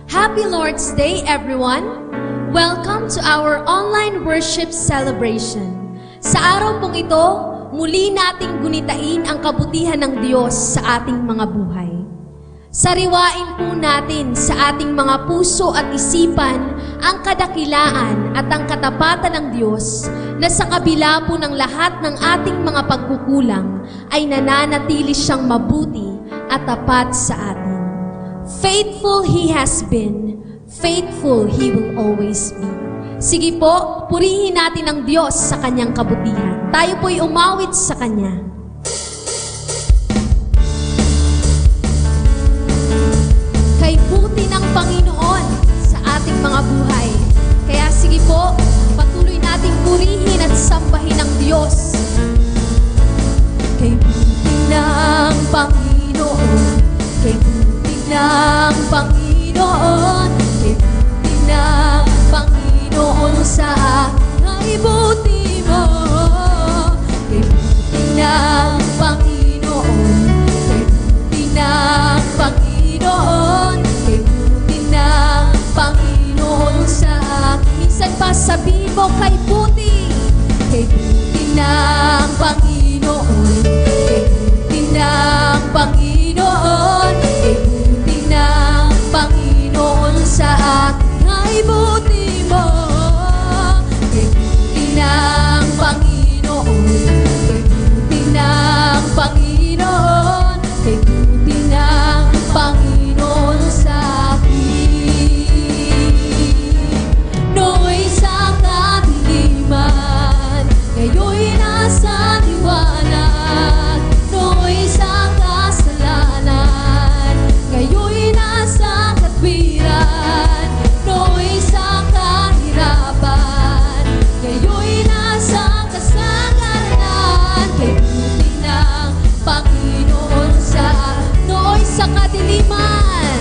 Happy Lord's Day, everyone! Welcome to our online worship celebration. Sa araw pong ito, muli nating gunitain ang kabutihan ng Diyos sa ating mga buhay. Sariwain po natin sa ating mga puso at isipan ang kadakilaan at ang katapatan ng Diyos na sa kabila po ng lahat ng ating mga pagkukulang ay nananatili siyang mabuti at tapat sa atin. Faithful He has been, faithful He will always be. Sige po, purihin natin ang Diyos sa Kanyang kabutihan. Tayo po'y umawit sa Kanya. Kay buti ng Panginoon sa ating mga buhay. Kaya sige po, patuloy nating purihin at sambahin ang Diyos. Kay buti ng Panginoon, kay buti ng Panginoon, kay buti ng Panginoon sa aking buti mo. Kay buti ng Panginoon, kay buti ng Panginoon, kay buti ng Panginoon sa akin. Minsan pa sabihin mo, kay buti ng Panginoon, kay buti ng Panginoon, kay buti ng Panginoon sa akin, ay buti mo. Kay buti ng Panginoon, kay buti ng Panginoon, kay buti ng Panginoon sa akin. Nooy sa kadiliman, ngayon nasa liwanag. Nooy sa kasalanan, ngayon nasa katwiran. Nooy sa kahirapan, ngayon nasa kasagaran. Kay buti ng Panginoon sa nooy sa kadiliman,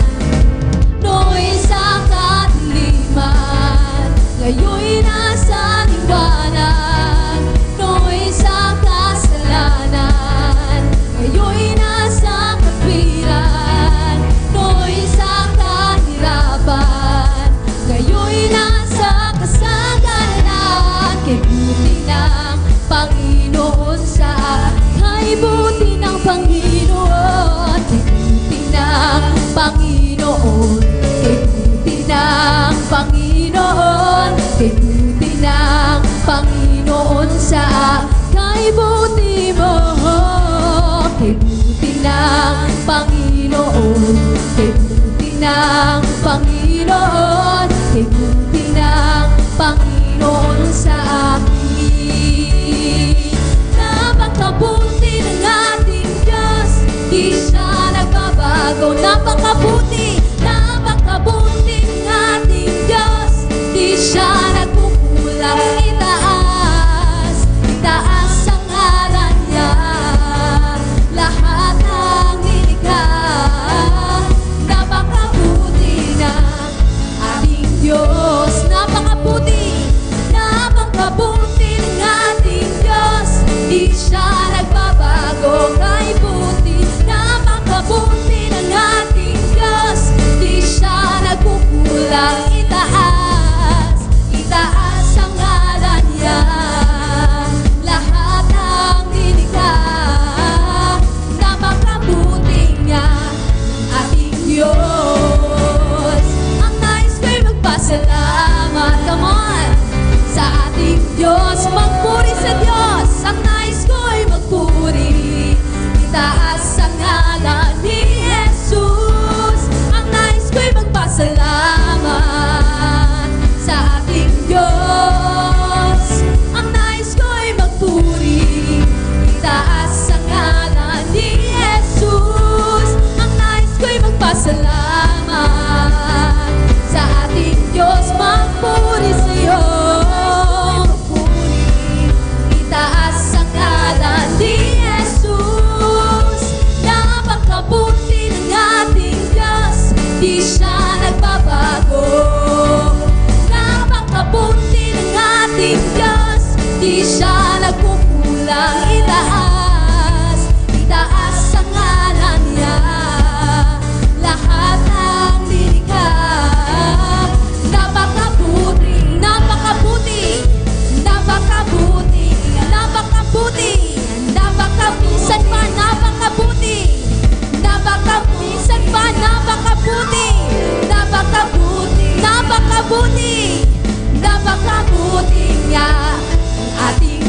nooy sa kadiliman, ngayon nasa liwanag. Nooy sa kasalanan, ngayon nasa katwiran. Nooy sa kahirapan, ngayon nasa kasagaran. Kay buti ng Panginoon sa kay buti ng Panginoon, kay buti ng Panginoon, kay buti ng Panginoon, kay buti ng Panginoon sa kay buti mo. Kay buti ng Panginoon, kay buti ng Panginoon, kay buti ng Panginoon sa akin. Napakabuti ng ating Diyos, di siya nagbabago. Napakabuti, napakabuti ng ating Diyos, di siya nagkukulang. Itaas, itaas ang ngalan niya, lahat ng nilikha. Napakabuti ng ating Diyos, napakabuti, napakabuti ng ating Diyos, di siya nagbabago. Kay buti, napakabuti ng ating Diyos, di siya nagkukulang. Itaas, itaas ang ngalan niya, lahat ng nilikha. Napakabuti niya, ating Diyos. Ang nais ko'y magpasalamat, come on, sa ating Diyos. Magpuri sa Diyos, ang nais ko'y magpuri. Itaas ang ngalan ni Jesus. Ang nais ko'y magpasalamat sa ating Diyos. Ang nais ko'y magpuri. Itaas ang ngalan ni Jesus. Ang nais ko'y magpasalamat sa ating Diyos. Magpuri sa'yo. Itaas ang ngalan ni Jesus. Napakabuti ng ating Diyos, di siya nagbabago. Napakabuti ng ating Diyos, di siya nagkukulang. Itaas, itaas ang ngalan niya, lahat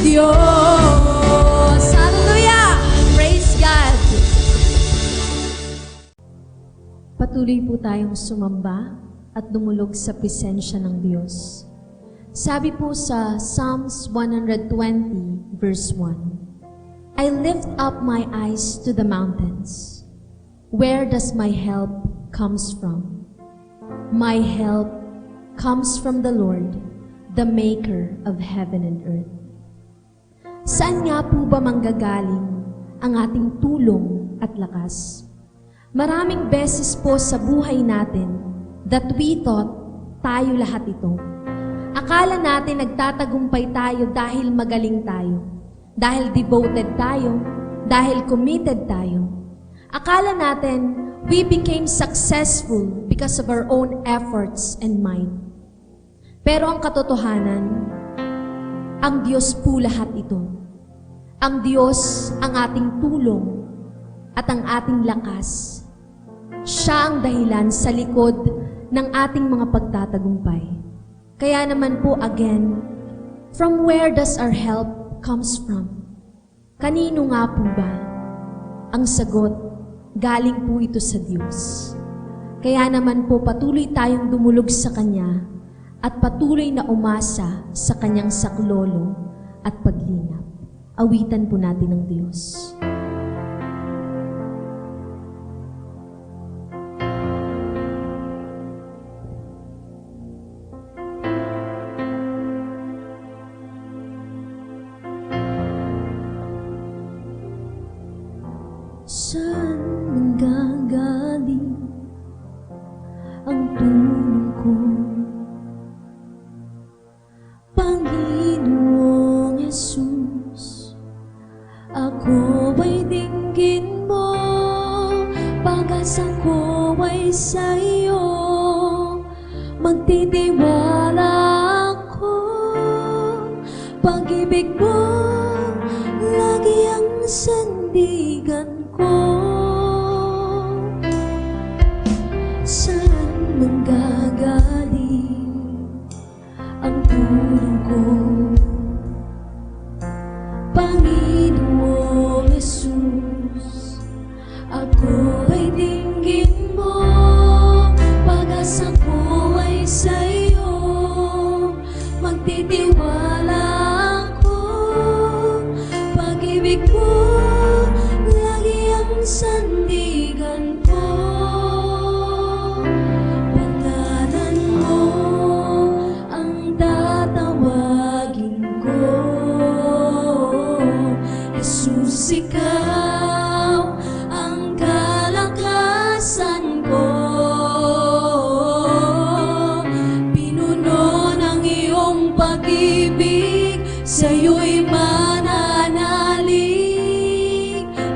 Diyos. Hallelujah! Praise God! Patuloy po tayong sumamba at dumulog sa presensya ng Diyos. Sabi po sa Psalms 120 verse 1, I lift up my eyes to the mountains. Where does my help comes from? My help comes from the Lord, the maker of heaven and earth. Saan nga po ba manggagaling ang ating tulong at lakas? Maraming beses po sa buhay natin that we thought tayo lahat ito. Akala natin nagtatagumpay tayo dahil magaling tayo, dahil devoted tayo, dahil committed tayo. Akala natin we became successful because of our own efforts and might. Pero ang katotohanan, ang Diyos po lahat ito. Ang Diyos ang ating tulong at ang ating lakas. Siya ang dahilan sa likod ng ating mga pagtatagumpay. Kaya naman po again, from where does our help comes from? Kanino nga po ba? Ang sagot, galing po ito sa Diyos. Kaya naman po patuloy tayong dumulog sa Kanya at patuloy na umasa sa Kanyang saklolo at paglingap. Awitan po natin ng Diyos. Saan nanggagaling ang tulong ko? Panginoong Jesus, ako ay dinggin mo, pag-asa ko ay sa iyo, magtitiwala ako, pag-ibig mo lagi ang sandigan ko. Saan manggagaling ang tulong ko? Panginoong Jesus, ako ay dinggin mo, pag-asa ko ay sa iyo, magtitiwala ako, pag-ibig mo lagi ang sandigan ko. Pangalan mo ang tatawagin ko, Jesus, ikaw ang kalakasan ko. Pinuno ng iyong pag-ibig, sa'yo'y mananalig.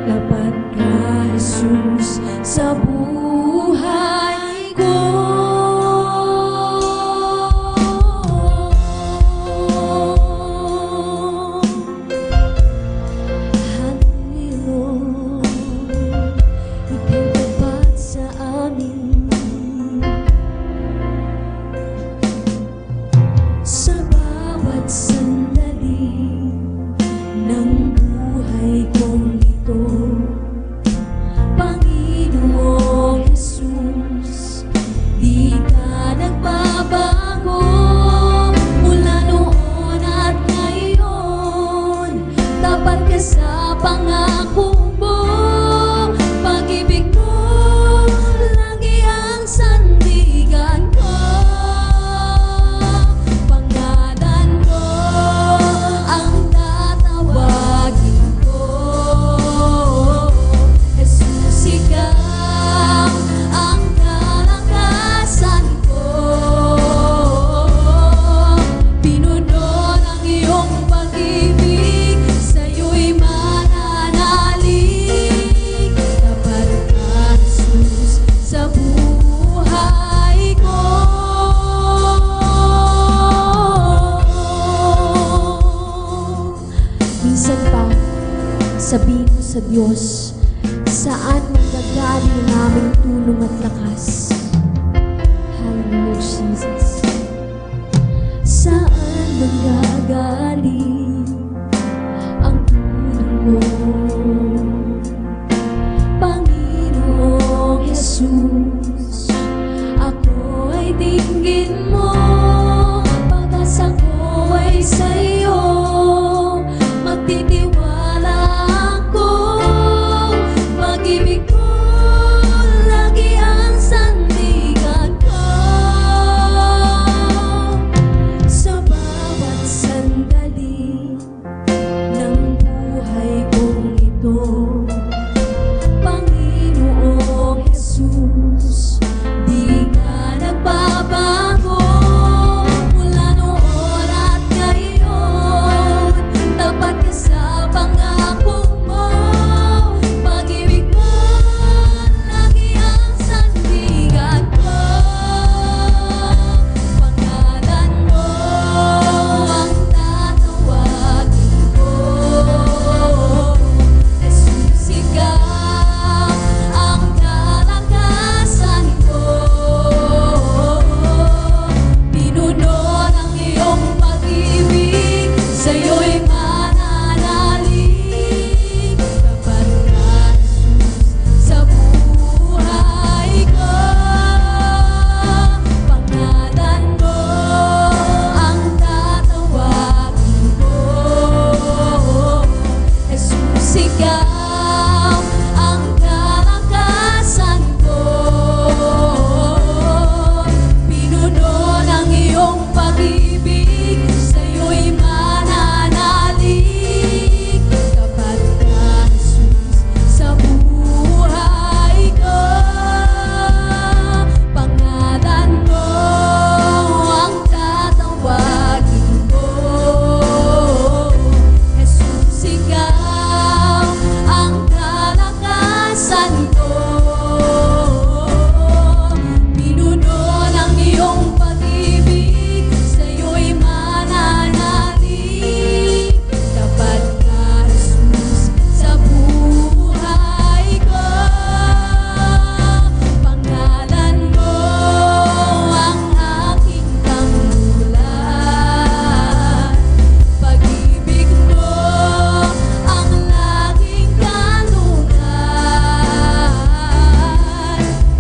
Lapat ka, Jesus, sa buhay ko. Ika'y tapat sa amin. Sa bawat sandali ng buhay kong ito, Panginoong Jesus, di ka nagbabago mula noon at ngayon. Tapat ka sa pangako mo, pag-ibig mo lagi ang sandigan ko. Pangalan mo ang tatawagin ko, Jesus, ikaw ang kalakasan ko. Pinuno ng iyong pag-ibig, sa'yo'y mananalig. Tapat ka, Jesus, sa buhay ko. Minsan pa, sabihin mo sa Diyos, saan manggagaling ang aming tulong at lakas? Hallelujah, Jesus. Saan manggagaling dinggin mo, pag-asa ko ay sa'yo. Magtitiwala ako, pag-ibig ko lagi ang sandigan ko. Sa bawat sandali ng buhay kong ito, Panginoong Jesus, di ka nagbabago. Mula noon at ngayon, tapat ka sa pangako mo. Pag-ibig mo lagi ang sandigan ko. Pangalan mo ang tatawagin ko. Jesus, ikaw ang kalakasan ko. Pinuno ng iyong pag-ibig, sa'yo'y mananalig. Tapat ka, Jesus, sa buhay ko. Pangalan mo ang tatawagin ko. Jesus, ikaw ang kalakasan ko. Pinuno ng iyong pag-ibig, sa'yo'y mananalig. Tapat ka, Jesus, sa buhay ko. Pangalan mo ang tatawagin ko. Jesus, ikaw ang kalakasan ko. Pinuno ng iyong pag-ibig, sa'yo'y mananalig. Tapat ka, Jesus, sa buhay ko. Pangalan mo ang aking tanggulan. Pag-ibig mo ang laging kanungan.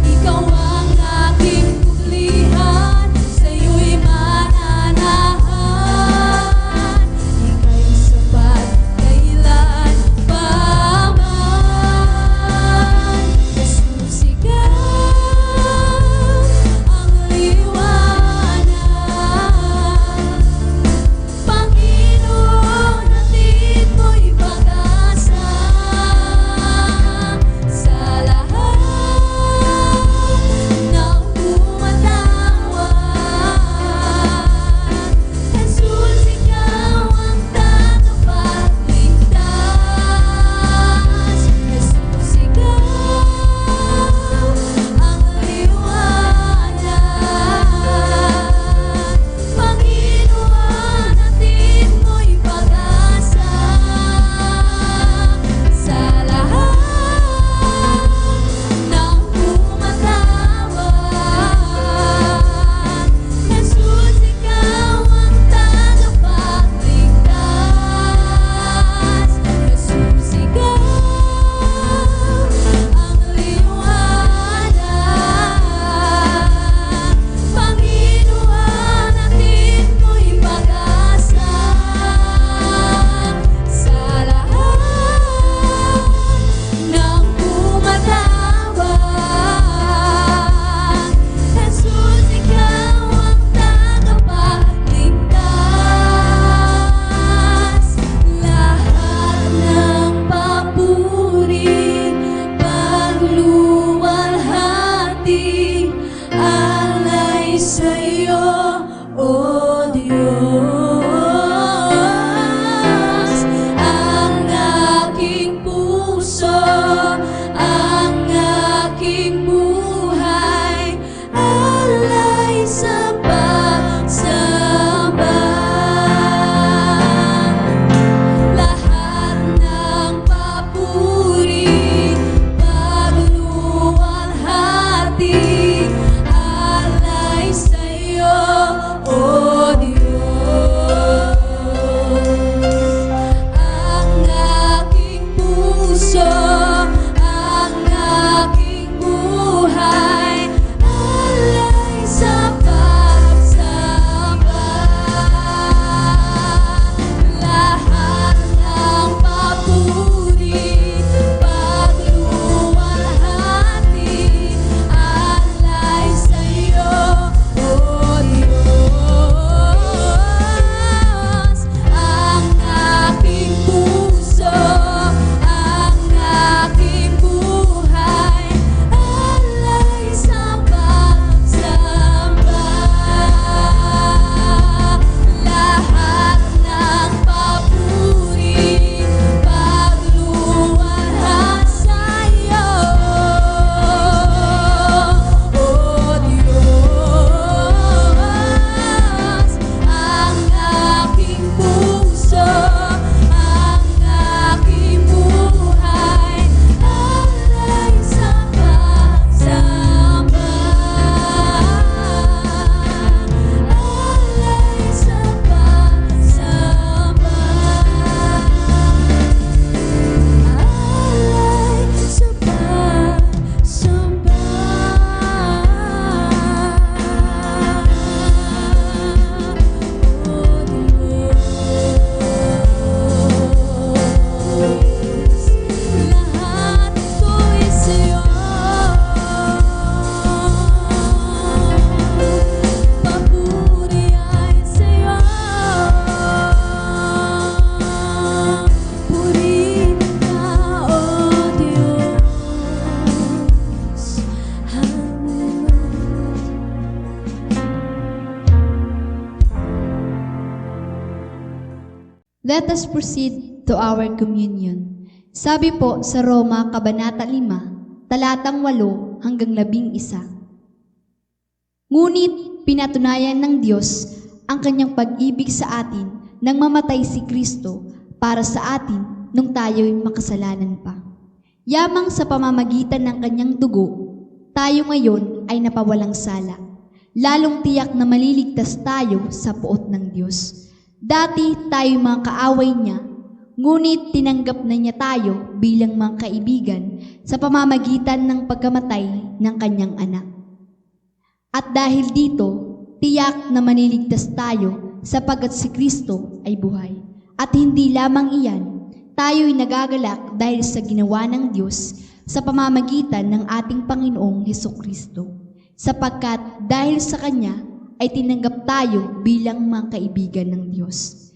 Ikaw ang aking puglihan, sa'yo'y mananahan. Ika'y sapat kailan pa man. Jesus, ikaw ang liwanag. Panginoon, hatid mo'y pag-asa sa lahat ng tumatawag. Jesus, ikaw ang tagapagligtas. Jesus, ikaw ang liwanag. Panginoon, hatid mo'y pag-asa sa lahat ng tumatawag. Jesus, ikaw ang tagapagligtas. Jesus, ikaw ang liwanag. Panginoon, hatid mo'y pag-asa sa lahat ng tumatawag. Jesus, ikaw ang tagapagligtas. Lahat ng papuri, pagluwalhati, alay sa'yo, O Diyos. Ang aking puso, ang aking buhay, alay sa pagsamba. Lahat ng papuri, pagluwalhati, alay sa'yo, O Diyos. Ang aking puso, ang aking buhay, alay sa pagsamba. Let us proceed to our communion. Sabi po sa Roma, Kabanata 5, talatang 8 hanggang 11. Ngunit pinatunayan ng Diyos ang kanyang pag-ibig sa atin nang mamatay si Kristo para sa atin nung tayo'y makasalanan pa. Yamang sa pamamagitan ng kanyang dugo, tayo ngayon ay napawalang sala. Lalong tiyak na maliligtas tayo sa poot ng Diyos. Dati tayo mga kaaway niya, ngunit tinanggap na niya tayo bilang mga kaibigan sa pamamagitan ng pagkamatay ng kanyang anak. At dahil dito, tiyak na maniligtas tayo sapagkat si Kristo ay buhay. At hindi lamang iyan, tayo'y nagagalak dahil sa ginawa ng Diyos sa pamamagitan ng ating Panginoong Hesukristo. Sapagkat dahil sa Kanya, ay tinanggap tayo bilang mga kaibigan ng Diyos.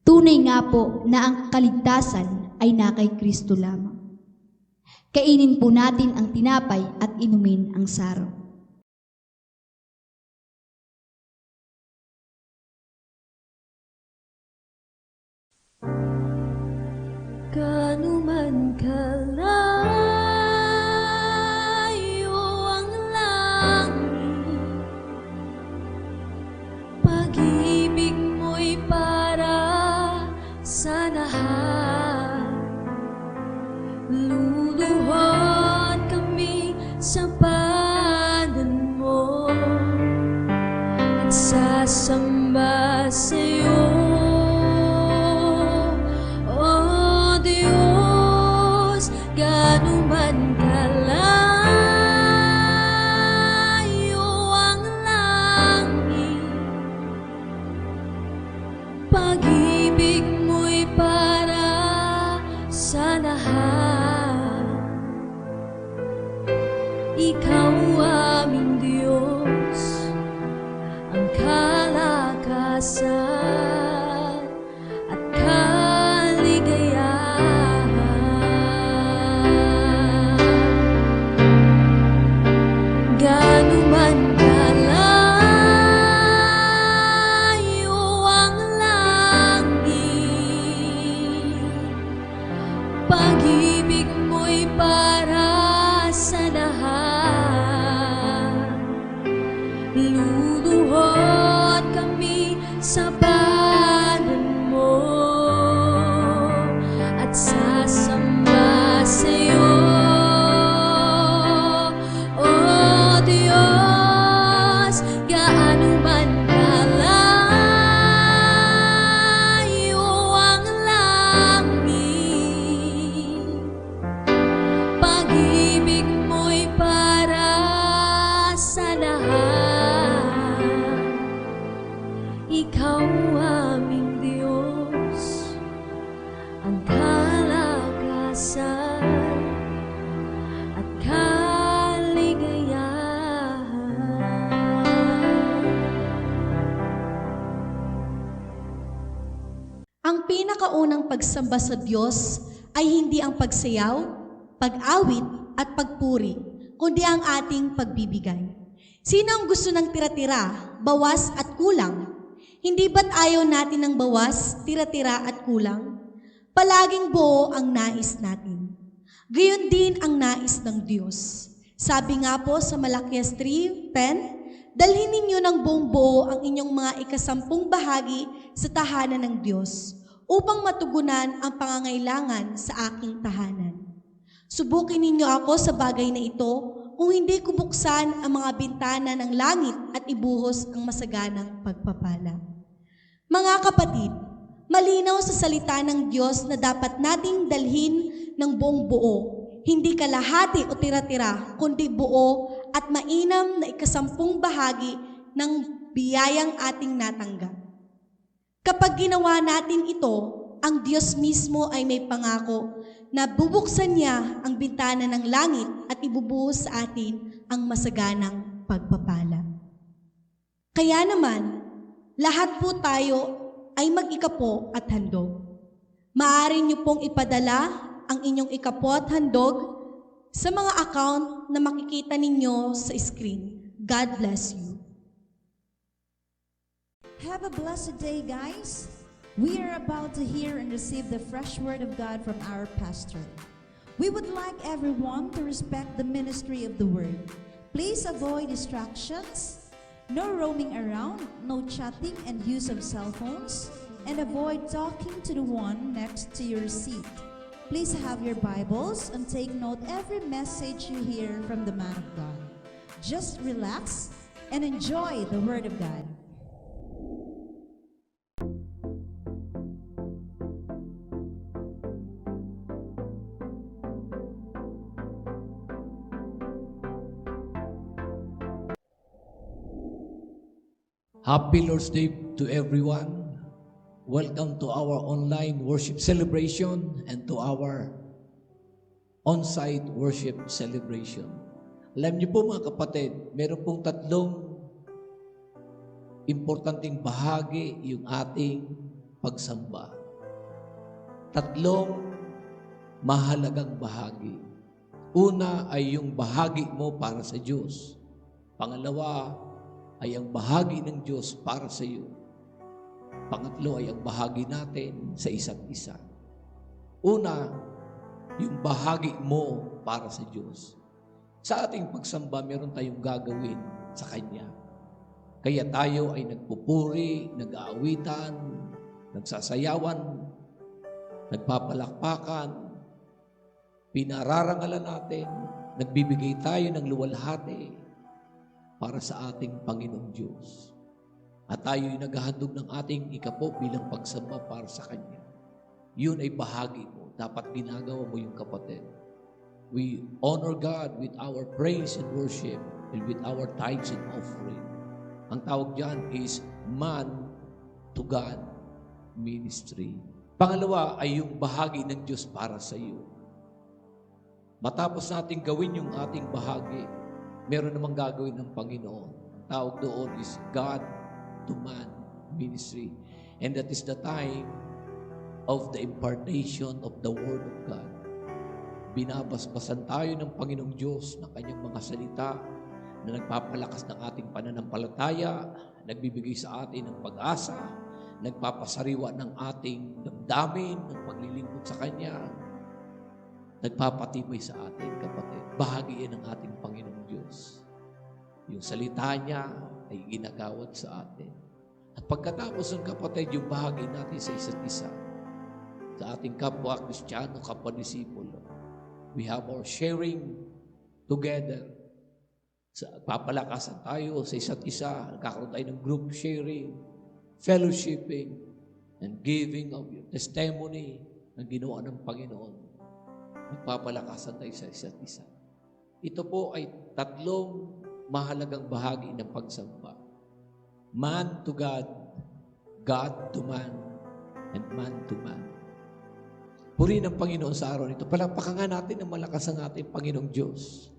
Tunay nga po na ang kaligtasan ay na kay Kristo lamang. Kainin po natin ang tinapay at inumin ang saro. Gaano man kalayo ang langit, pag-ibig mo'y para sa lahat. Luluhod kami sa panan mo at sasamba sa'yo. Gaano man kalayo ang langit, pag-ibig mo'y para sa lahat. Ikaw aming Diyos, ang kalakasan at kaligayahan. Gaano man kalayo ang langit, pag-ibig mo'y para sa lahat. Luluhod kami sa panan mo at sasamba sa'yo. Gaano man kalayo ang langit, pag-ibig mo'y para sa lahat. Ikaw aming Diyos, ang kalakasan at Ang pinakaunang pagsamba sa Diyos ay hindi ang pagsayaw, pag-awit at pagpuri, kundi ang ating pagbibigay. Sino ang gusto ng tira-tira, bawas at kulang? Hindi ba't ayaw natin ng bawas, tira-tira at kulang? Palaging buo ang nais natin. Gayon din ang nais ng Diyos. Sabi nga po sa Malakias 3:10, dalhin ninyo ng buong buo ang inyong mga ikasampung bahagi sa tahanan ng Diyos upang matugunan ang pangangailangan sa aking tahanan. Subukin ninyo ako sa bagay na ito kung hindi ko buksan ang mga bintana ng langit at ibuhos ang masaganang pagpapala. Mga kapatid, malinaw sa salita ng Diyos na dapat nating dalhin ng buong buo, hindi kalahati o tira-tira, kundi buo at mainam na ikasampung bahagi ng biyayang ating natanggap. Kapag ginawa natin ito, ang Diyos mismo ay may pangako na bubuksan niya ang bintana ng langit at ibubuhos sa atin ang masaganang pagpapala. Kaya naman, lahat po tayo ay mag-ikapo at handog. Maaari niyo pong ipadala ang inyong ikapo at handog sa mga account na makikita ninyo sa screen. God bless you. Have a blessed day, guys. We are about to hear and receive the fresh word of God from our pastor. We would like everyone to respect the ministry of the word. Please avoid distractions, no roaming around, no chatting and use of cell phones, and avoid talking to the one next to your seat. Please have your Bibles and take note every message you hear from the man of God. Just relax and enjoy the word of God. Happy Lord's Day to everyone. Welcome to our online worship celebration and to our on-site worship celebration. Alam niyo po mga kapatid, meron pong tatlong importanteng bahagi yung ating pagsamba. Tatlong mahalagang bahagi. Una ay yung bahagi mo para sa Diyos. Pangalawa ay ang bahagi ng Diyos para sa iyo. Pangatlo ay ang bahagi natin sa isa't isa. Una, yung bahagi mo para sa Diyos. Sa ating pagsamba, meron tayong gagawin sa Kanya. Kaya tayo ay nagpupuri, nag-aawitan, nagsasayawan, nagpapalakpakan, pinararangalan natin, nagbibigay tayo ng luwalhati para sa ating Panginoong Diyos. At tayo'y naghahandog ng ating ikapo bilang pagsamba para sa Kanya. Yun ay bahagi mo. Dapat ginagawa mo yung kapatid. We honor God with our praise and worship and with our tithes and offering. Ang tawag dyan is man to God ministry. Pangalawa ay yung bahagi ng Diyos para sa iyo. Matapos natin gawin yung ating bahagi, meron namang gagawin ng Panginoon. Ang tawag doon is God to man ministry. And that is the time of the impartation of the Word of God. Binabasbasan tayo ng Panginoong Diyos ng Kanyang mga salita na nagpapalakas ng ating pananampalataya, nagbibigay sa atin ng pag-asa, nagpapasariwa ng ating damdamin, ng paglilingkod sa Kanya, nagpapatibay sa atin, kapatid. Bahagi yan ng ating Panginoong Diyos. Yung salita niya ay ginagawad sa atin. At pagkatapos ng kapatid, yung bahagi natin sa isa't isa, sa ating kapwa Kristiyano, kapwa disipulo, we have our sharing together. Papalakasan tayo sa isa't isa, nagkakaroon tayo ng group sharing, fellowshipping, and giving of your testimony ng ginawa ng Panginoon. Magpapalakasan tayo sa isa't isa. Ito po ay tatlong mahalagang bahagi ng pagsamba. Man to God, God to man, and man to man. Purihin ang Panginoon sa araw nito. Palakpakan nga natin ng malakas ang ating Panginoong Diyos.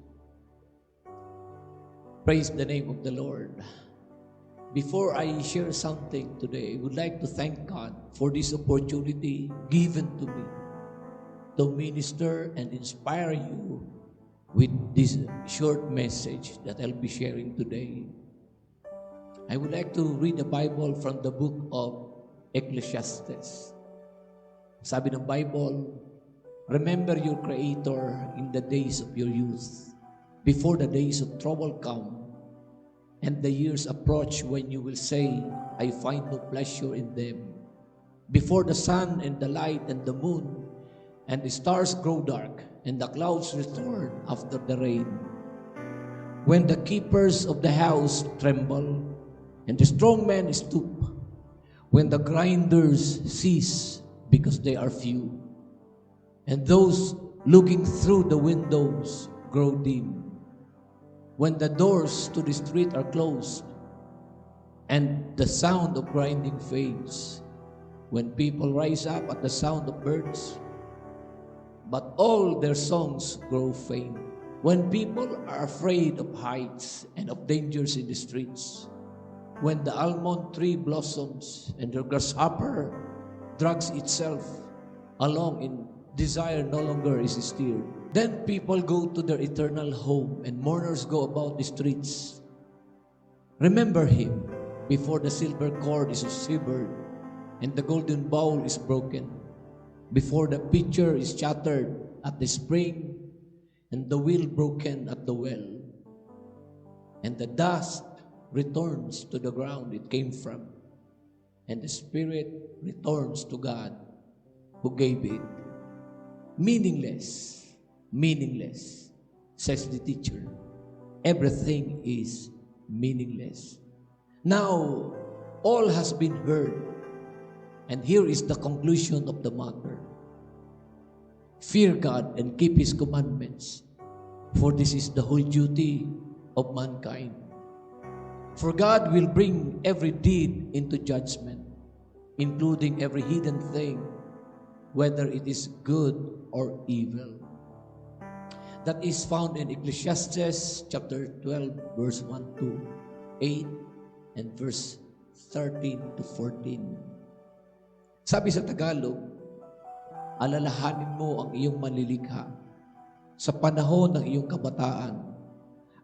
Praise the name of the Lord. Before I share something today, I would like to thank God for this opportunity given to me to minister and inspire you with this short message that I'll be sharing today. I would like to read the Bible from the book of Ecclesiastes. Sabi ng Bible, remember your Creator in the days of your youth, before the days of trouble come, and the years approach when you will say, I find no pleasure in them. Before the sun and the light and the moon and the stars grow dark, and the clouds return after the rain. When the keepers of the house tremble, and the strong men stoop, when the grinders cease because they are few, and those looking through the windows grow dim, when the doors to the street are closed, and the sound of grinding fades, when people rise up at the sound of birds, but all their songs grow faint. When people are afraid of heights and of dangers in the streets, when the almond tree blossoms and the grasshopper drags itself along in desire no longer is stirred, then people go to their eternal home and mourners go about the streets. Remember him before the silver cord is severed and the golden bowl is broken, before the pitcher is shattered at the spring, and the wheel broken at the well, and the dust returns to the ground it came from, and the spirit returns to God who gave it. Meaningless, meaningless, says the teacher. Everything is meaningless. Now, all has been heard, and here is the conclusion of the matter. Fear God and keep His commandments, for this is the whole duty of mankind. For God will bring every deed into judgment, including every hidden thing, whether it is good or evil. That is found in Ecclesiastes chapter 12, verse 1 to 8, and verse 13 to 14. Sabi sa Tagalog, alalahanin mo ang iyong manlilikha sa panahon ng iyong kabataan,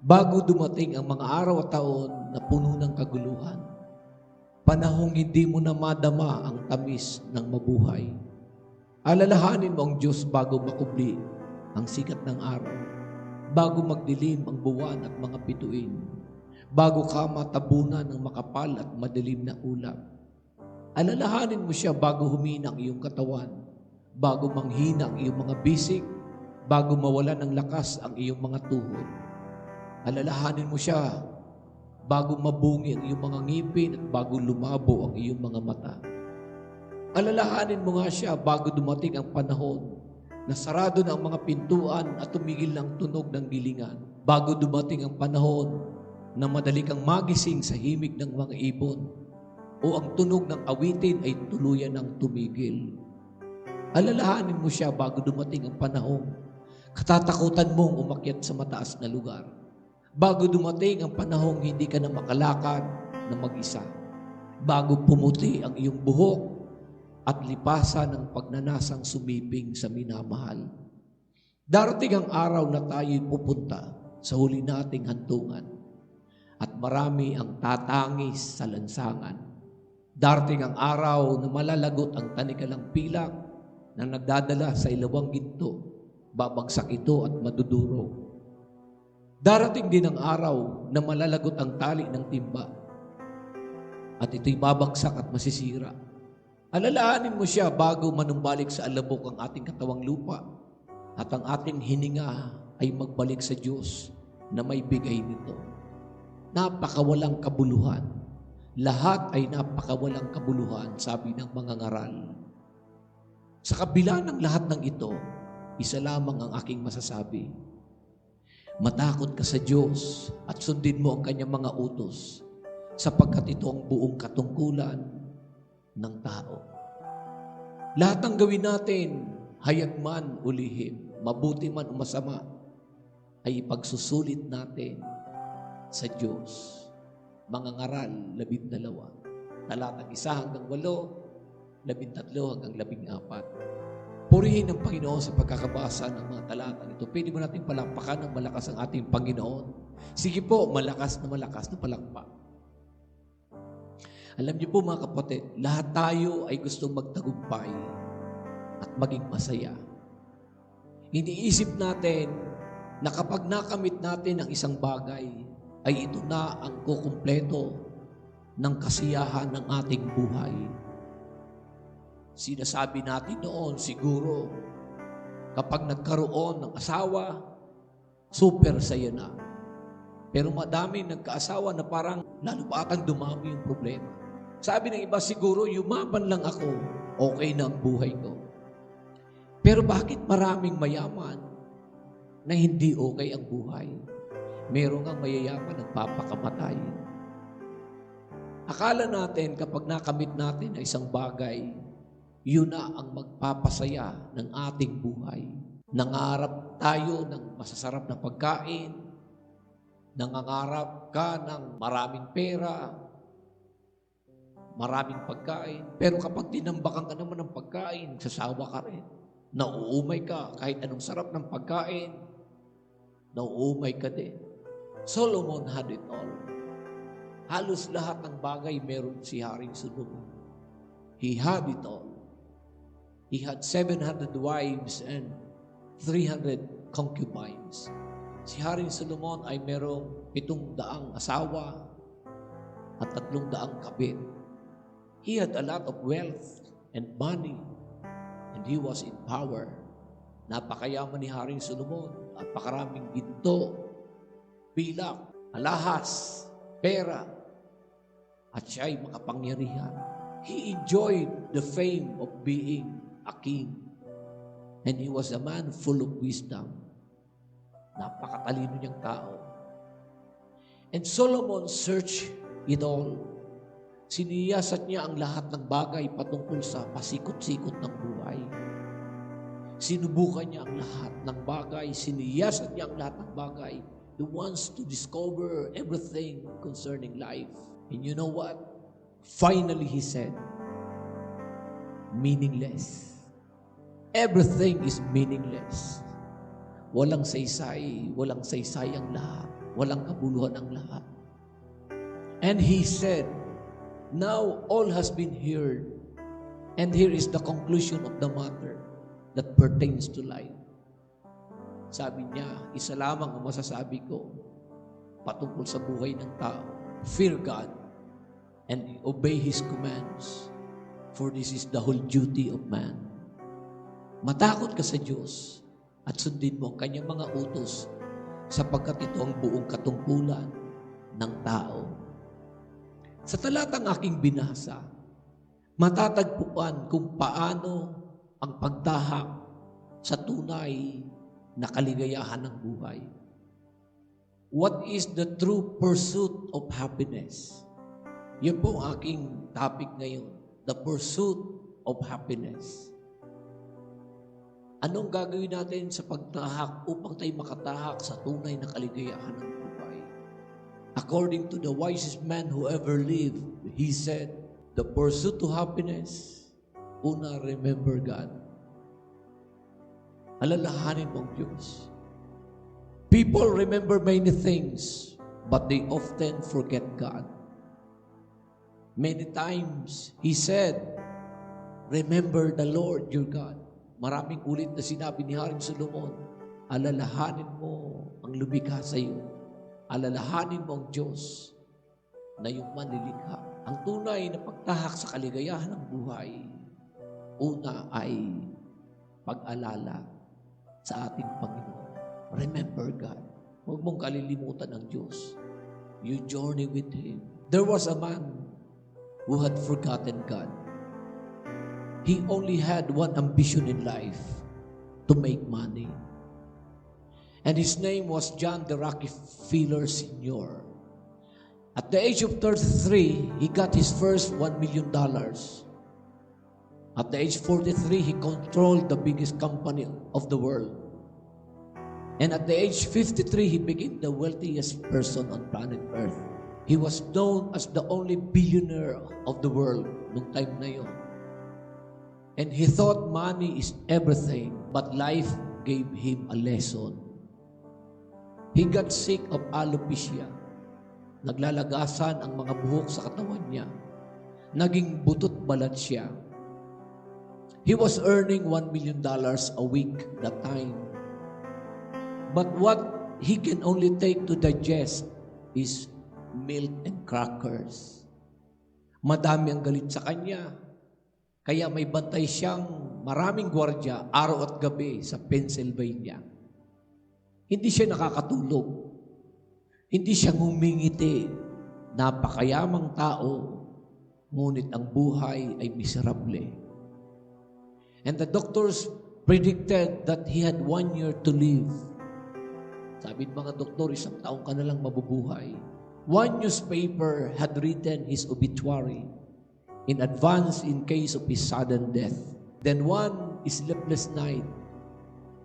bago dumating ang mga araw at taon na puno ng kaguluhan, panahong hindi mo na madama ang tamis ng mabuhay. Alalahanin mo ang Diyos bago makubli ang sikat ng araw, bago magdilim ang buwan at mga bituin, bago ka matabunan ng makapal at madilim na ulap. Alalahanin mo siya bago humina ang iyong katawan, bago manghina ang iyong mga bisig, bago mawala ng lakas ang iyong mga tuhod. Alalahanin mo siya bago mabungi ang iyong mga ngipin at bago lumabo ang iyong mga mata. Alalahanin mo nga siya bago dumating ang panahon na sarado na ang mga pintuan at tumigil ng tunog ng gilingan. Bago dumating ang panahon na madali kang magising sa himig ng mga ibon o ang tunog ng awitin ay tuluyan ng tumigil. Alalahanin mo siya bago dumating ang panahon katatakutan mong umakyat sa mataas na lugar. Bago dumating ang panahong hindi ka na makalakad na mag-isa. Bago pumuti ang iyong buhok at lipasan ng pagnanasang sumiping sa minamahal. Darating ang araw na tayo'y pupunta sa huli nating hantungan at marami ang tatangis sa lansangan. Darating ang araw na malalagot ang tanikalang pilak na nagdadala sa ilawang ginto, babagsak ito at madudurog. Darating din ang araw na malalagot ang tali ng timba at ito'y babagsak at masisira. Alalahanin mo siya bago manumbalik sa alabok ang ating katawang lupa at ang ating hininga ay magbalik sa Diyos na may bigay nito. Napakawalang kabuluhan. Lahat ay napakawalang kabuluhan, sabi ng mga ngaral. Sa kabila ng lahat ng ito, isa lamang ang aking masasabi. Matakot ka sa Diyos at sundin mo ang kanyang mga utos, sapagkat ito ang buong katungkulan ng tao. Lahat ng gawin natin, hayag man o lihim, mabuti man o masama, ay ipagsusulit natin sa Diyos. Mga ngaral, 12, talatang 1 hanggang 8, 13 hanggang 14. Purihin ang Panginoon sa pagkakabasa ng mga talatang ito. Pwede mo natin palampakan ng malakas ang ating Panginoon. Sige po, malakas na palakpak. Alam niyo po mga kapatid, lahat tayo ay gustong magtagumpay at maging masaya. Iniisip natin na kapag nakamit natin ang isang bagay, ay ito na ang kukumpleto ng kasiyahan ng ating buhay. Sinasabi natin noon, siguro, kapag nagkaroon ng asawa, super saya na. Pero madami nagkaasawa na parang lalo pa atang dumami yung problema. Sabi ng iba, siguro, yumaman lang ako, okay na ang buhay ko. Pero bakit maraming mayaman na hindi okay ang buhay? Meron ang mayayaman nagpapakamatay. Akala natin kapag nakamit natin ang isang bagay, yun na ang magpapasaya ng ating buhay. Nangarap tayo ng masasarap na pagkain, nangangarap ka ng maraming pera, maraming pagkain. Pero kapag tinambakan ka naman ng pagkain, sasawa ka rin. Nauumay ka kahit anong sarap ng pagkain, nauumay ka din. Solomon had it all. Halos lahat ng bagay meron si Haring Solomon. He had it all. He had 700 wives and 300 concubines. Si Haring Solomon ay merong 700 asawa at 300 kabit. He had a lot of wealth and money, and he was in power. Napakayaman ni Haring Solomon, napakaraming ginto, pilak, alahas, pera, at siya'y makapangyarihan. He enjoyed the fame of being a king, and he was a man full of wisdom. Napakatalino niyang tao. And Solomon searched it all. Siniyasat niya ang lahat ng bagay patungkol sa pasikot-sikot ng buhay. Sinubukan niya ang lahat ng bagay. Siniyasat niya ang lahat ng bagay. He wants to discover everything concerning life. And you know what? Finally, he said, meaningless. Everything is meaningless. Walang saysay ang lahat. Walang kabuluhan ang lahat. And he said, now all has been heard, and here is the conclusion of the matter that pertains to life. Sabi niya, isa lamang ang masasabi ko patungkol sa buhay ng tao. Fear God and obey His commands, for this is the whole duty of man. Matakot ka sa Diyos at sundin mo ang kanyang mga utos, sapagkat ito ang buong katungkulan ng tao. Sa talatang aking binasa, matatagpuan kung paano ang pagtahak sa tunay na kaligayahan ng buhay. What is the true pursuit of happiness? Yan po ang aking topic ngayon, the pursuit of happiness. Anong gagawin natin sa pagtahak upang tayo makatahak sa tunay na kaligayahan ng buhay? According to the wisest man who ever lived, he said, the pursuit to happiness, una, remember God. Alalahanin mo ang Diyos. People remember many things, but they often forget God. Many times, he said, remember the Lord your God. Maraming ulit na sinabi ni Haring Solomon, alalahanin mo ang lumikha sa iyo. Alalahanin mo ang Diyos na yung manlilikha. Ang tunay na pagtahak sa kaligayahan ng buhay, una ay pag-alala sa ating Panginoon. Remember God. Huwag mong kalilimutan ang Diyos. You journey with Him. There was a man who had forgotten God. He only had one ambition in life, to make money. And his name was John the Rockefeller Sr. At the age of 33, he got his first $1 million. At the age of 43, he controlled the biggest company of the world. And at the age of 53, he became the wealthiest person on planet Earth. He was known as the only billionaire of the world nung time na yun. And he thought money is everything, but life gave him a lesson. He got sick of alopecia. Naglalagasan ang mga buhok sa katawan niya. Naging butot balat siya. He was earning $1 million a week that time. But what he can only take to digest is milk and crackers. Madami ang galit sa kanya. Kaya may bantay siyang maraming gwardiya araw at gabi sa Pennsylvania. Hindi siya nakakatulog. Hindi siya ngumingiti. Napakayamang tao, ngunit ang buhay ay miserable. And the doctors predicted that he had 1 year to live. Sabi ng mga doktor, 1 taong ka na lang mabubuhay. One newspaper had written his obituary in advance in case of his sudden death. Then one sleepless night,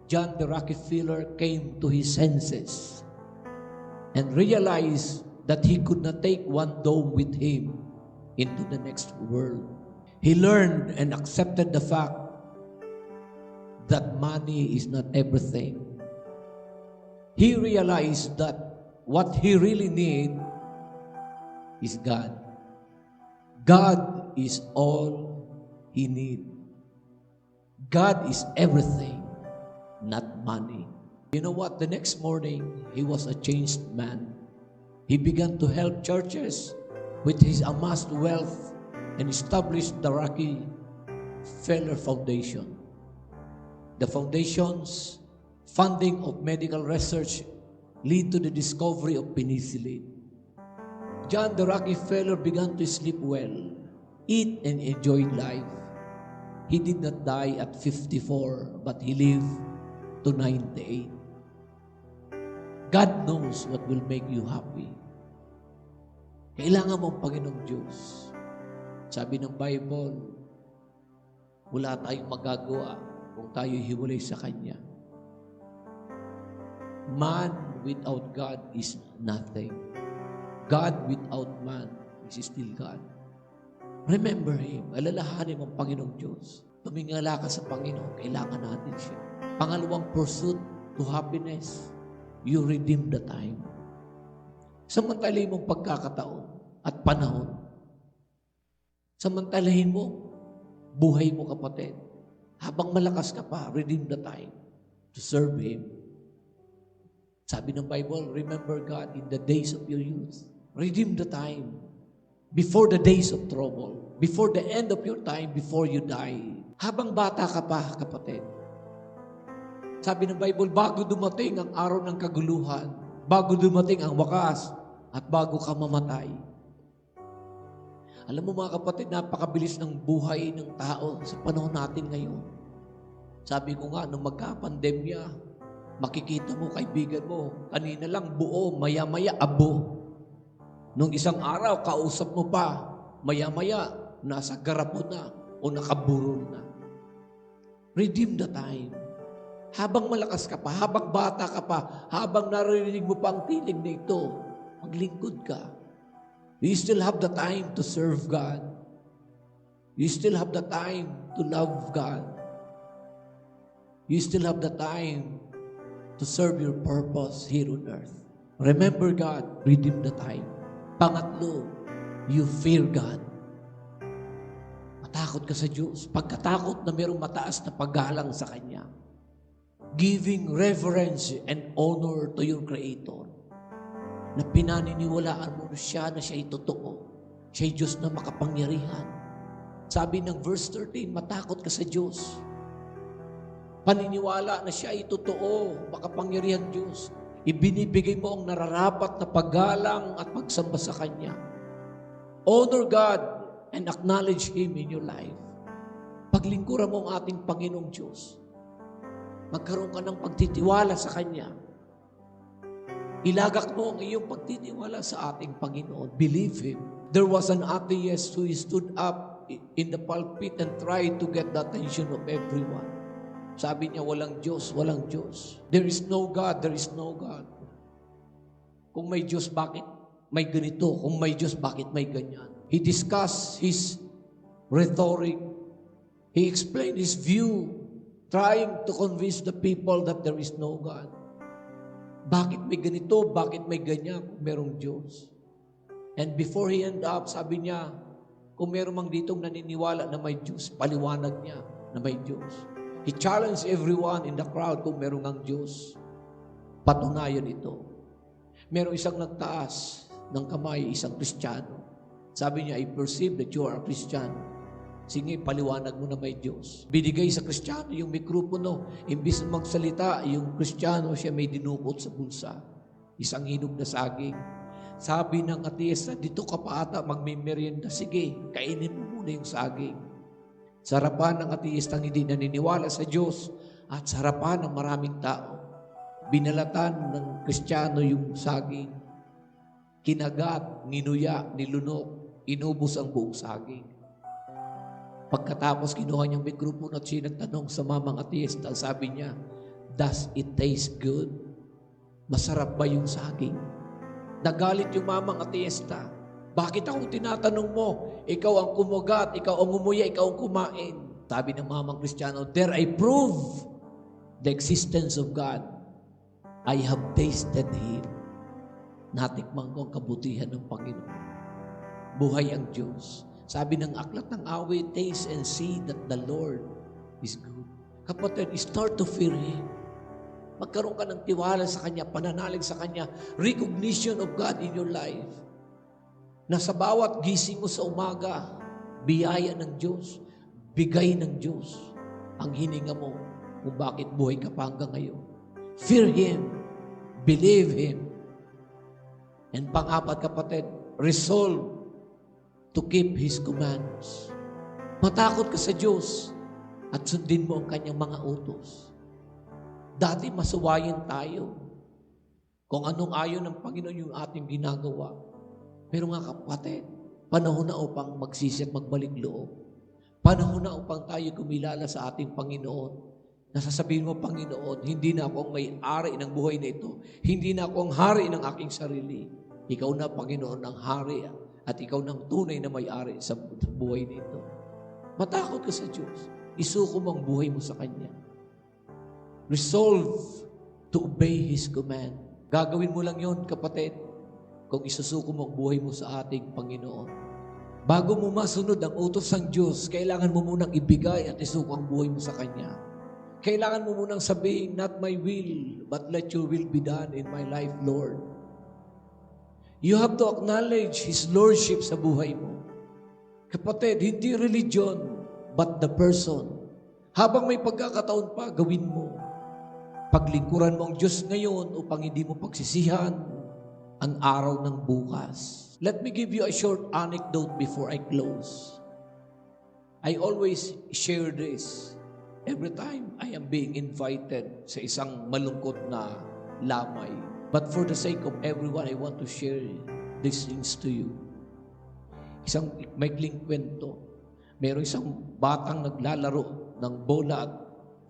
John the Rockefeller came to his senses and realized that he could not take one dome with him into the next world. He learned and accepted the fact that money is not everything. He realized that what he really needs is God. God is all he need. God is everything, not money. You know what? The next morning, he was a changed man. He began to help churches with his amassed wealth and established the Rockefeller Foundation. The foundation's funding of medical research lead to the discovery of penicillin. John the Rockefeller began to sleep well, eat and enjoy life. He did not die at 54, but he lived to 98. God knows what will make you happy. Kailangan mo ang Panginoong Diyos. Sabi ng Bible, wala tayong magagawa kung tayo hiwalay sa Kanya. Man without God is nothing. God without man is still God. Remember Him. Alalahanin mo ang Panginoong Diyos. Tumingala ka sa Panginoon, kailangan natin siya. Pangalawang pursuit to happiness, you redeem the time. Samantalahin mong pagkakataon at panahon. Samantalahin mo, buhay mo kapatid. Habang malakas ka pa, redeem the time to serve Him. Sabi ng Bible, remember God in the days of your youth. Redeem the time before the days of trouble, before the end of your time, before you die. Habang bata ka pa, kapatid. Sabi ng Bible, bago dumating ang araw ng kaguluhan, bago dumating ang wakas, at bago ka mamatay. Alam mo mga kapatid, napakabilis ng buhay ng tao sa panahon natin ngayon. Sabi ko nga, nung magka-pandemya, makikita mo, kaibigan mo, kanina lang buo, maya-maya abo. Nung isang araw, kausap mo pa, maya-maya, nasa garapon na o nakaburol na. Redeem the time. Habang malakas ka pa, habang bata ka pa, habang naririnig mo pa ang tinig na ito, maglingkod ka. You still have the time to serve God. You still have the time to love God. You still have the time to serve your purpose here on earth. Remember God, redeem the time. Pangatlo, you fear God. Matakot ka sa Diyos. Pagkatakot na mayroong mataas na paggalang sa Kanya. Giving reverence and honor to your Creator. Na pinaniniwalaan mo na siya'y totoo. Siya'y Diyos na makapangyarihan. Sabi ng verse 13, matakot ka sa Diyos. Paniniwala na siya'y totoo, makapangyarihan Diyos. Ibinibigay mo ang nararapat na paggalang at pagsamba sa Kanya. Honor God and acknowledge Him in your life. Paglingkuran mo ang ating Panginoong Diyos. Magkaroon ka ng pagtitiwala sa Kanya. Ilagak mo ang iyong pagtitiwala sa ating Panginoon. Believe Him. There was an atheist who stood up in the pulpit and tried to get the attention of everyone. Sabi niya, walang Diyos, walang Diyos. There is no God, there is no God. Kung may Diyos, bakit may ganito? Kung may Diyos, bakit may ganyan? He discussed his rhetoric. He explained his view, trying to convince the people that there is no God. Bakit may ganito? Bakit may ganyan kung merong Diyos? And before he end up, sabi niya, kung meron mang ditong naniniwala na may Diyos, paliwanag niya na may Diyos. He challenged everyone in the crowd kung meron ang Diyos. Patunayan ito. Meron isang nagtaas ng kamay, isang Kristiyano. Sabi niya, I perceive that you are a Christian. Sige, paliwanag mo na may Diyos. Binigay sa Kristiyano yung mikropono. Imbis na magsalita, yung Kristiyano siya may dinukot sa bulsa. Isang hinog na saging. Sabi ng ateista, dito ka pa ata magmimerienda. Sige, kainin mo muna yung saging. Sa harapan ng ateistang hindi naniniwala sa Diyos at sa harapan ng maraming tao, binalatan ng Kristiyano yung saging. Kinagat, nginuya, nilunok, inubos ang buong saging. Pagkatapos kinuha niyang mikropono at siya nagtanong sa mamang ateista, sabi niya, does it taste good? Masarap ba yung saging? Nagalit yung mamang ateista. Bakit ako tinatanong mo? Ikaw ang kumugat, ikaw ang umuya, ikaw ang kumain. Sabi ng mamang Kristiyano, there I prove the existence of God. I have tasted Him. Natikman ko ang kabutihan ng Panginoon. Buhay ang Diyos. Sabi ng aklat ng awit, taste and see that the Lord is good. Kapatid, start to fear Him. Magkaroon ka ng tiwala sa Kanya, pananalig sa Kanya, recognition of God in your life. Na sa bawat gising mo sa umaga, biyaya ng Diyos, bigay ng Diyos, ang hininga mo kung bakit buhay ka pa hanggang ngayon. Fear Him, believe Him. And pang-apat, kapatid, resolve to keep His commands. Matakot ka sa Diyos at sundin mo ang Kanyang mga utos. Dati masuwayin tayo kung anong ayon ng Panginoon yung ating ginagawa. Pero nga kapatid, panahon na upang magsisi at magbalik loob. Panahon na upang tayo kumilala sa ating Panginoon. Nasasabihin mo, Panginoon, hindi na ako ang may-ari ng buhay na ito. Hindi na ako ang hari ng aking sarili. Ikaw na, Panginoon, ang hari at ikaw ng tunay na may-ari sa buhay nito. Matakot ka sa Diyos. Isuko mo ang buhay mo sa Kanya. Resolve to obey His command. Gagawin mo lang yon, kapatid, kung isusuko mo ang buhay mo sa ating Panginoon. Bago mo masunod ang utos ng Diyos, kailangan mo munang ibigay at isuko ang buhay mo sa Kanya. Kailangan mo munang sabihin, not my will, but let your will be done in my life, Lord. You have to acknowledge His Lordship sa buhay mo. Kapatid, hindi religion, but the person. Habang may pagkakataon pa, gawin mo. Paglingkuran mo ang Diyos ngayon upang hindi mo pagsisihan ang araw ng bukas. Let me give you a short anecdote before I close. I always share this every time I am being invited sa isang malungkot na lamay. But for the sake of everyone, I want to share these things to you. Isang maikling kwento. Meron isang batang naglalaro ng bola at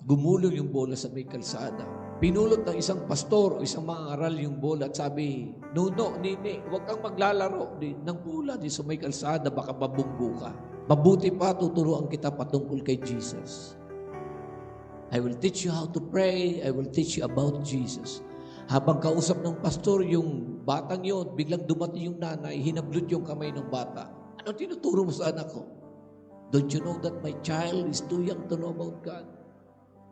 gumulong yung bola sa may kalsada. Pinulot ng isang pastor o isang mangangaral yung bola at sabi, Nuno, Nini, huwag kang maglalaro ng bola di sa may kalsada, baka mabunggo ka. Mabuti pa, tuturuan kita patungkol kay Jesus. I will teach you how to pray. I will teach you about Jesus. Habang kausap ng pastor yung batang yon, biglang dumating yung nanay, hinablot yung kamay ng bata. Ano tinuturo mo sa anak ko? Don't you know that my child is too young to know about God?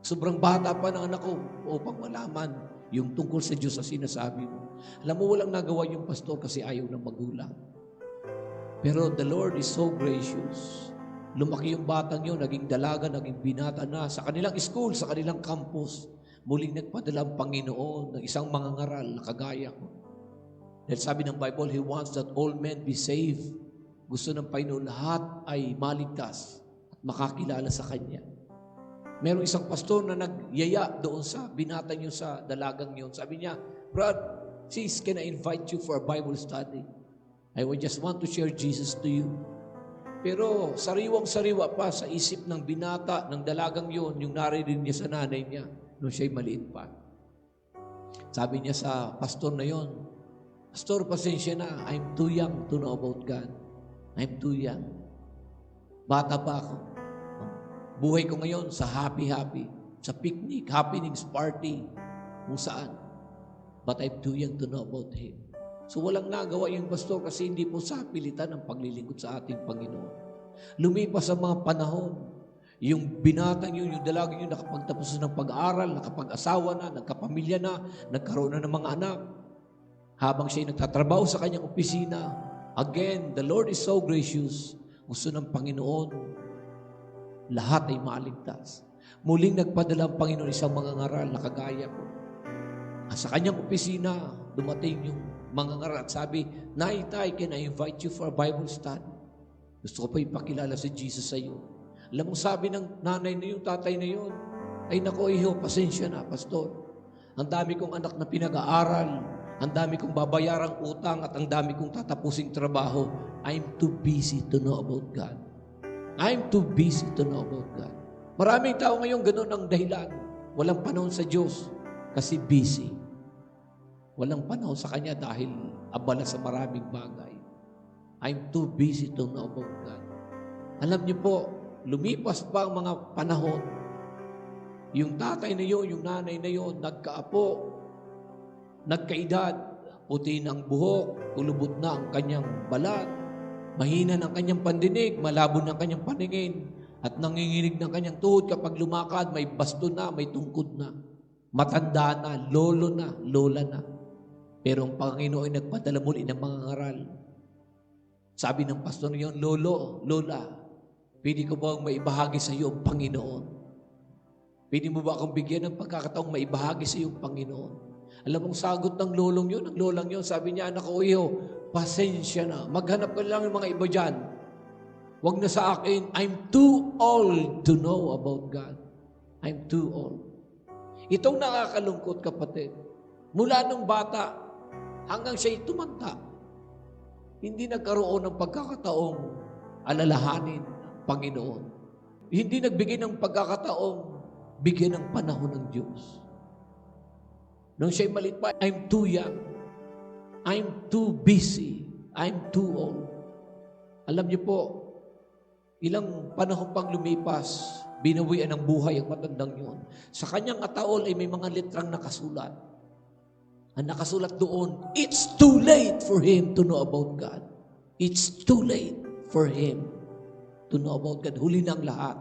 Sobrang bata pa ng anak ko upang malaman yung tungkol sa Diyos na sinasabi mo. Alam mo, walang nagawa yung pastor kasi ayaw ng magulang. Pero the Lord is so gracious. Lumaki yung batang yun, naging dalaga, naging binata na sa kanilang school, sa kanilang campus. Muling nagpadala ang Panginoon ng isang mangangaral na kagaya ko. Dahil sabi ng Bible, He wants that all men be saved. Gusto ng Panginoon lahat ay maligtas at makakilala sa Kanya. Merong isang pastor na nagyaya doon sa binatang yun, sa dalagang yun. Sabi niya, Brad, sis, can I invite you for a Bible study? I would just want to share Jesus to you. Pero sariwang-sariwa pa sa isip ng binata, ng dalagang yun, yung narinig niya sa nanay niya, nung siya'y maliit pa. Sabi niya sa pastor na yun, Pastor, pasensya na, I'm too young to know about God. I'm too young. Bata pa ako. Buhay ko ngayon sa happy-happy, sa picnic, happenings, party, kung saan. But I'm too young to know about Him. So walang nagawa yung pastor kasi hindi po sa pilitan ang paglilingkod sa ating Panginoon. Lumipas ang mga panahon, yung binatang yun, yung dalagang yun, nakapagtapos ng pag-aaral, nakapag-asawa na, nagkapamilya na, nagkaroon na ng mga anak. Habang siya nagtatrabaho sa kanyang opisina, again, the Lord is so gracious. Gusto ng Panginoon, lahat ay maligtas. Muling nagpadala ang Panginoon isang mangangaral na kagaya ko. At sa kanyang opisina, dumating yung mangangaral at sabi, Nay, Tay, can I invite you for a Bible study? Gusto ko pa ipakilala si Jesus sa iyo. Alam mo, sabi ng nanay na yun, tatay na yun, ay nako, iho, pasensya na, pastor. Ang dami kong anak na pinag-aaral, ang dami kong babayarang utang at ang dami kong tatapusing trabaho. I'm too busy to know about God. I'm too busy to know about God. Maraming tao ngayon ganun ang dahilan. Walang panahon sa Diyos kasi busy. Walang panahon sa Kanya dahil abala sa maraming bagay. I'm too busy to know about God. Alam niyo po, lumipas pa ang mga panahon. Yung tatay na yun, yung nanay na yun, nagkaapo, nagkaedad, puti ng buhok, kulubot na ang kanyang balat. Mahina ng kanyang pandinig, malabo ng kanyang paningin, at nanginginig ng kanyang tuhod kapag lumakad, may basto na, may tungkod na. Matanda na, lolo na, lola na. Pero ang Panginoon ay nagpadala muli ng mga ngaral. Sabi ng pastor niyon, Lolo, Lola, pwede ko bang maibahagi sa iyo ang Panginoon? Pwede mo ba akong bigyan ng pagkakataong maibahagi sa iyo ang Panginoon? Alam mong sagot ng lolong yun, ng lolang yun, sabi niya, anak ko iyo, pasensya na. Maghanap ka lang ng mga iba dyan. Huwag na sa akin, I'm too old to know about God. I'm too old. Itong nakakalungkot, kapatid, mula nung bata hanggang siya'y tumanda, hindi nagkaroon ng pagkakataong alalahanin ang Panginoon. Hindi nagbigay ng pagkakataong bigyan ng panahon ng Diyos. Nung siya'y maliit pa, I'm too young. I'm too busy. I'm too old. Alam niyo po, ilang panahon pang lumipas, binawian ng buhay ang matandang yun. Sa kanyang ataol ay may mga litrang nakasulat. Ang nakasulat doon, it's too late for him to know about God. It's too late for him to know about God. Huli na ang lahat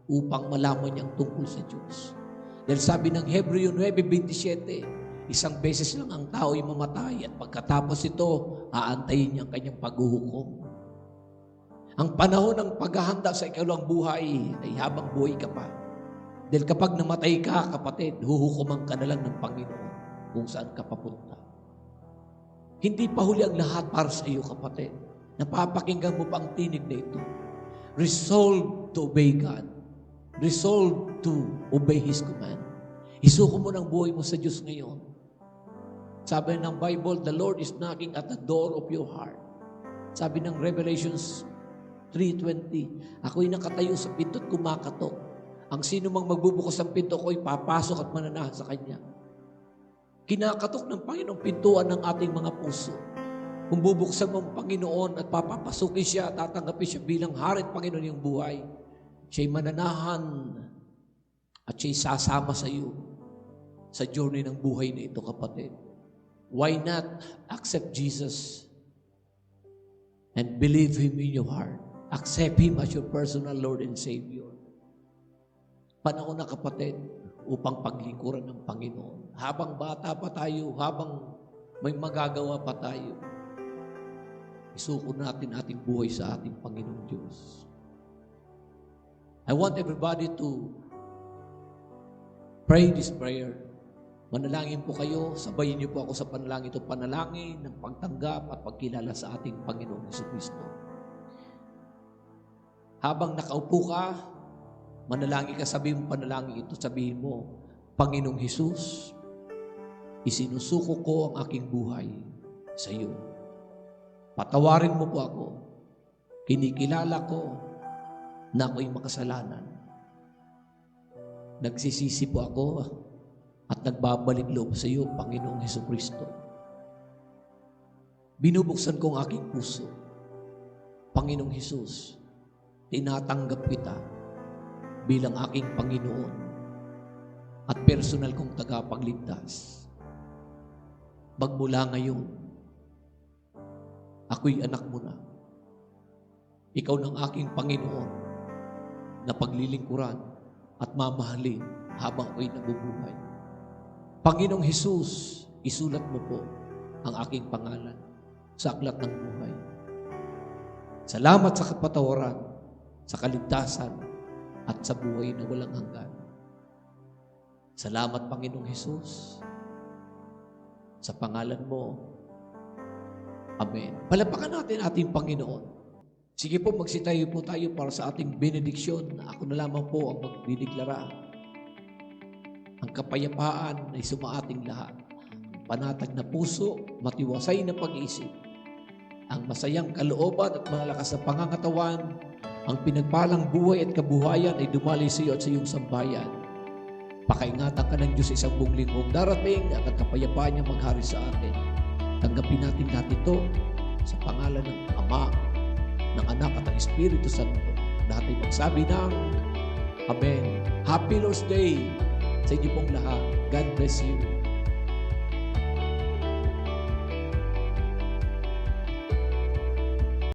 upang malaman niyang tungkol sa Diyos. Dahil sabi ng Hebreo 9:27, isang beses lang ang tao ay mamatay at pagkatapos ito, aantayin niya ang kanyang paghuhukom. Ang panahon ng paghahanda sa ikalawang buhay ay habang buhay ka pa. Dahil kapag namatay ka, kapatid, huhukuman ka na lang ng Panginoon kung saan ka papunta. Hindi pa huli ang lahat para sa iyo, kapatid. Napapakinggan mo pa ang tinig na ito. Resolve to obey God. Resolve to obey His command. Isuko mo ng buhay mo sa Diyos ngayon. Sabi ng Bible, the Lord is knocking at the door of your heart. Sabi ng Revelations 3:20, ako'y nakatayo sa pinto at kumakatok. Ang sino mang magbubukas ng pinto ko'y papasok at mananahan sa Kanya. Kinakatok ng Panginoong pintuan ng ating mga puso. Kung bubuksan mo ang Panginoon at papapasukin siya, tatanggapin siya bilang hari at Panginoon yung buhay, siya'y mananahan at siya'y sasama sa iyo sa journey ng buhay na ito, kapatid. Why not accept Jesus and believe Him in your heart? Accept Him as your personal Lord and Savior. Panahon na, kapatid, upang paglingkuran ng Panginoon. Habang bata pa tayo, habang may magagawa pa tayo, isuko natin ating buhay sa ating Panginoong Diyos. I want everybody to pray this prayer. Manalangin po kayo, sabayin niyo po ako sa panalangin ito, panalangin ng pagtanggap at pagkilala sa ating Panginoong Jesucristo. Habang nakaupo ka, manalangin ka, sabihin mo panalangin ito, sabihin mo, Panginoong Hesus, isinusuko ko ang aking buhay sa iyo. Patawarin mo po ako. Kinikilala ko na ako'y makasalanan. Nagsisisi po ako at nagbabalik loob sa iyo, Panginoong Jesucristo. Binubuksan ko ang aking puso. Panginoong Hesus, tinatanggap kita bilang aking Panginoon at personal kong tagapagligtas. Magmula ngayon, ako'y anak mo na. Ikaw ng aking Panginoon na paglilingkuran at mamahalin habang ako'y nabubuhay. Panginoong Hesus, isulat mo po ang aking pangalan sa aklat ng buhay. Salamat sa kapatawaran, sa kaligtasan, at sa buhay na walang hanggan. Salamat, Panginoong Hesus, sa pangalan mo. Amen. Palapakan natin ating Panginoon. Sige po, magsitayo po tayo para sa ating benediksyon. Ako na lamang po ang magdideklara. Ang kapayapaan ay sumaating lahat. Panatag na puso, matiwasay na pag-iisip. Ang masayang kalooban at malakas na pangangatawan, ang pinagpalang buhay at kabuhayan ay dumali sa iyo at sa iyong sambayan. Pakaingatan ka ng Diyos sa isang buong linggong darating at ang kapayapaan niya maghari sa atin. Tanggapin natin lahat ito sa pangalan ng Ama, ng Anak at ng Espiritu Santo. Lahat ay magsabi ng Amen. Happy Lord's Day sa inyo pong lahat. God bless you.